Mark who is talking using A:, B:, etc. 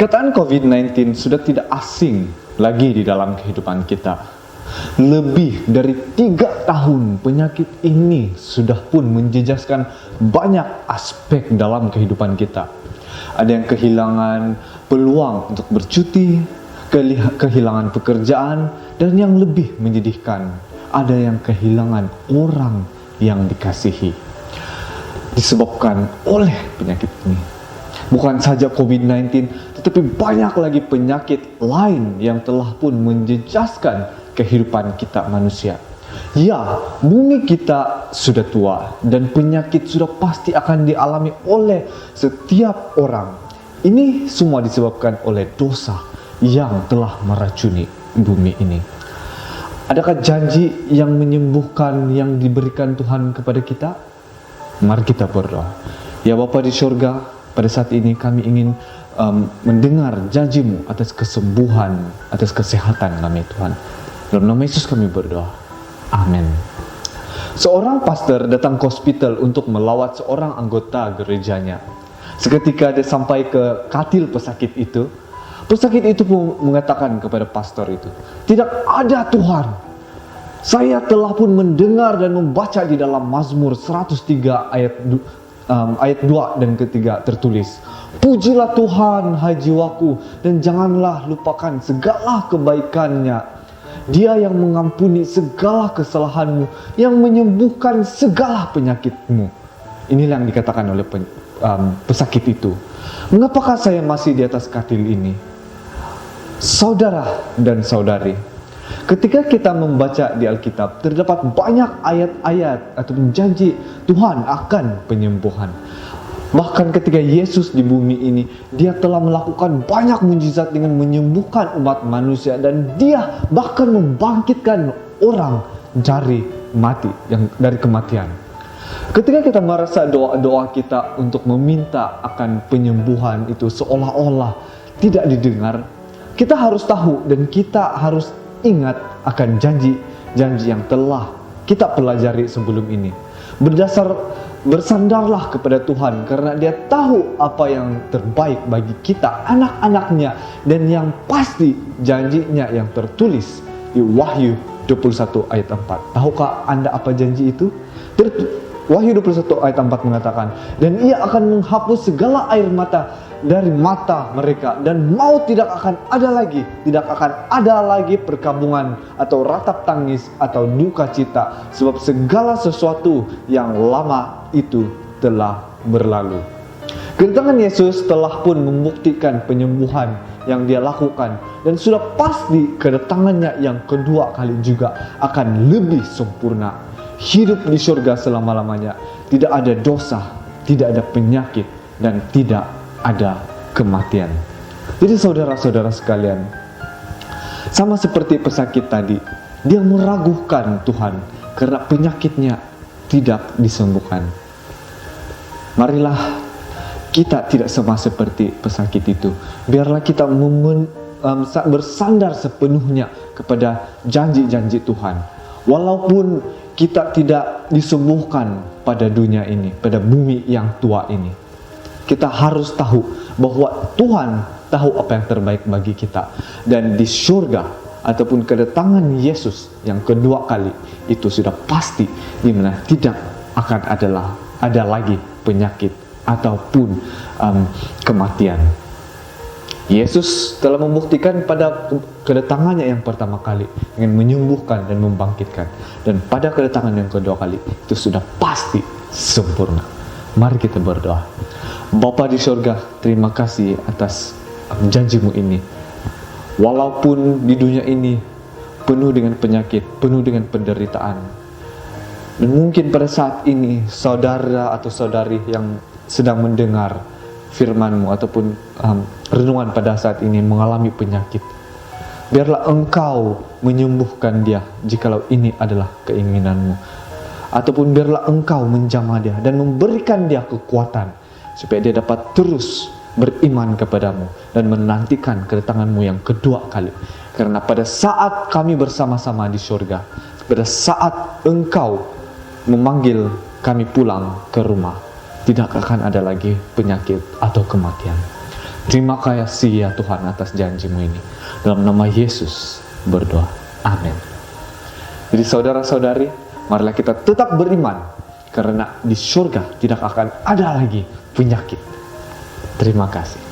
A: Perkataan COVID-19 sudah tidak asing lagi di dalam kehidupan kita. Lebih dari 3 tahun penyakit ini sudah pun menjejaskan banyak aspek dalam kehidupan kita. Ada yang kehilangan peluang untuk bercuti, kehilangan pekerjaan, dan yang lebih menyedihkan, ada yang kehilangan orang yang dikasihi disebabkan oleh penyakit ini. Bukan saja COVID-19, tetapi banyak lagi penyakit lain yang telah pun menjejaskan kehidupan kita manusia. Ya, bumi kita sudah tua dan penyakit sudah pasti akan dialami oleh setiap orang. Ini semua disebabkan oleh dosa yang telah meracuni bumi ini. Adakah janji yang menyembuhkan yang diberikan Tuhan kepada kita? Mari kita berdoa. Ya Bapa di surga, pada saat ini kami ingin mendengar janji-Mu atas kesembuhan, atas kesehatan kami Tuhan. Dalam nama Yesus kami berdoa. Amin. Seorang pastor datang ke hospital untuk melawat seorang anggota gerejanya. Seketika dia sampai ke katil pesakit itu pun mengatakan kepada pastor itu, "Tidak ada Tuhan. Saya telah pun mendengar dan membaca di dalam Mazmur 103 ayat 2 dan ketiga tertulis, Pujilah Tuhan, hai jiwaku, dan janganlah lupakan segala kebaikannya. Dia yang mengampuni segala kesalahanmu, yang menyembuhkan segala penyakitmu." Inilah yang dikatakan oleh pesakit itu. Mengapakah saya masih di atas katil ini? Saudara dan saudari, ketika kita membaca di Alkitab, terdapat banyak ayat-ayat atau janji Tuhan akan penyembuhan. Bahkan ketika Yesus di bumi ini, Dia telah melakukan banyak mujizat dengan menyembuhkan umat manusia, dan Dia bahkan membangkitkan orang dari kematian. Ketika kita merasa doa-doa kita untuk meminta akan penyembuhan itu seolah-olah tidak didengar, kita harus tahu dan kita harus ingat akan janji-janji yang telah kita pelajari sebelum ini. Bersandarlah kepada Tuhan karena Dia tahu apa yang terbaik bagi kita, anak-anaknya, dan yang pasti janjinya yang tertulis di Wahyu 21 ayat 4. Tahukah Anda apa janji itu? Wahyu 21 ayat 4 mengatakan, "Dan Ia akan menghapus segala air mata dari mata mereka, dan maut tidak akan ada lagi perkabungan atau ratap tangis atau duka cita, sebab segala sesuatu yang lama itu telah berlalu." Kedatangan Yesus telah pun membuktikan penyembuhan yang Dia lakukan, dan sudah pasti kedatangannya yang kedua kali juga akan lebih sempurna. Hidup di surga selama-lamanya, tidak ada dosa, tidak ada penyakit, dan tidak ada kematian. Jadi saudara-saudara sekalian, sama seperti pesakit tadi, dia meragukan Tuhan karena penyakitnya tidak disembuhkan. Marilah kita tidak sama seperti pesakit itu. Biarlah kita bersandar sepenuhnya kepada janji-janji Tuhan. Walaupun kita tidak disembuhkan pada dunia ini, pada bumi yang tua ini, kita harus tahu bahwa Tuhan tahu apa yang terbaik bagi kita. Dan di surga ataupun kedatangan Yesus yang kedua kali itu sudah pasti, di mana tidak akan ada lagi penyakit ataupun kematian. Yesus telah membuktikan pada kedatangannya yang pertama kali dengan menyembuhkan dan membangkitkan, dan pada kedatangan yang kedua kali itu sudah pasti sempurna. Mari kita berdoa. Bapa di surga, terima kasih atas janji-Mu ini. Walaupun di dunia ini penuh dengan penyakit, penuh dengan penderitaan, dan mungkin pada saat ini saudara atau saudari yang sedang mendengar firman-Mu ataupun renungan pada saat ini mengalami penyakit, biarlah Engkau menyembuhkan dia jikalau ini adalah keinginan-Mu, ataupun biarlah Engkau menjamah dia dan memberikan dia kekuatan supaya dia dapat terus beriman kepadamu dan menantikan kedatangan-Mu yang kedua kali. Karena pada saat kami bersama-sama di surga, pada saat Engkau memanggil kami pulang ke rumah, tidak akan ada lagi penyakit atau kematian. Terima kasih ya Tuhan atas janji-Mu ini. Dalam nama Yesus berdoa. Amin. Jadi saudara-saudari, marilah kita tetap beriman, karena di surga tidak akan ada lagi penyakit. Terima kasih.